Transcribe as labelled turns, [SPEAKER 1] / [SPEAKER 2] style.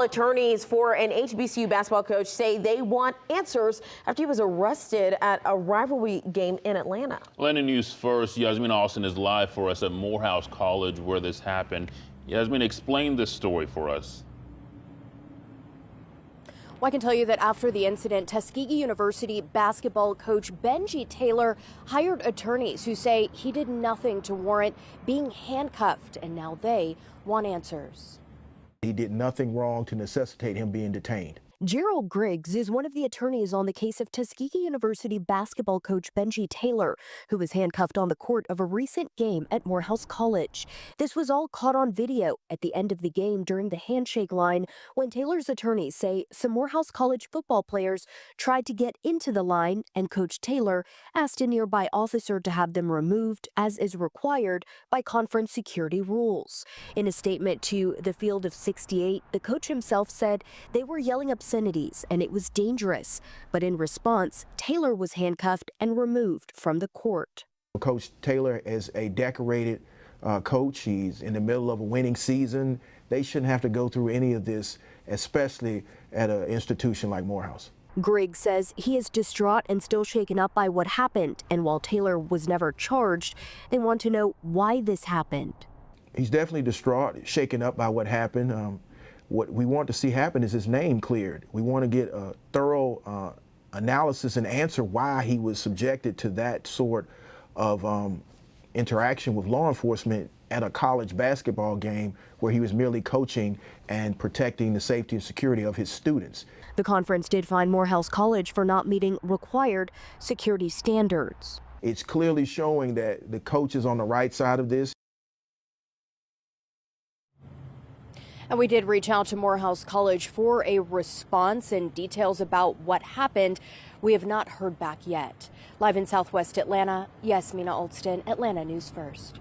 [SPEAKER 1] Attorneys for an HBCU basketball coach say they want answers after he was arrested at a rivalry game in Atlanta.
[SPEAKER 2] Atlanta News First, Yasmin Austin is live for us at Morehouse College where this happened. Yasmin, explain this story for us.
[SPEAKER 3] Well, I can tell you that after the incident, Tuskegee University basketball coach Benji Taylor hired attorneys who say he did nothing to warrant being handcuffed, and now they want answers.
[SPEAKER 4] He did nothing wrong to necessitate him being detained.
[SPEAKER 3] Gerald Griggs is one of the attorneys on the case of Tuskegee University basketball coach Benji Taylor, who was handcuffed on the court of a recent game at Morehouse College. This was all caught on video at the end of the game during the handshake line when Taylor's attorneys say some Morehouse College football players tried to get into the line and Coach Taylor asked a nearby officer to have them removed as is required by conference security rules. In a statement to the Field of 68, the coach himself said they were yelling obscenities and it was dangerous. But in response, Taylor was handcuffed and removed from the court.
[SPEAKER 4] Coach Taylor is a decorated coach. He's in the middle of a winning season. They shouldn't have to go through any of this, especially at an institution like Morehouse.
[SPEAKER 3] Griggs says he is distraught and still shaken up by what happened. And while Taylor was never charged, they want to know why this happened.
[SPEAKER 4] He's definitely distraught, shaken up by what happened. What we want to see happen is his name cleared. We want to get a thorough analysis and answer why he was subjected to that sort of interaction with law enforcement at a college basketball game where he was merely coaching and protecting the safety and security of his students.
[SPEAKER 3] The conference did fine Morehouse College for not meeting required security standards.
[SPEAKER 4] It's clearly showing that the coach is on the right side of this.
[SPEAKER 3] And we did reach out to Morehouse College for a response and details about what happened. We have not heard back yet. Live in Southwest Atlanta, Yasmin Austin, Atlanta News First.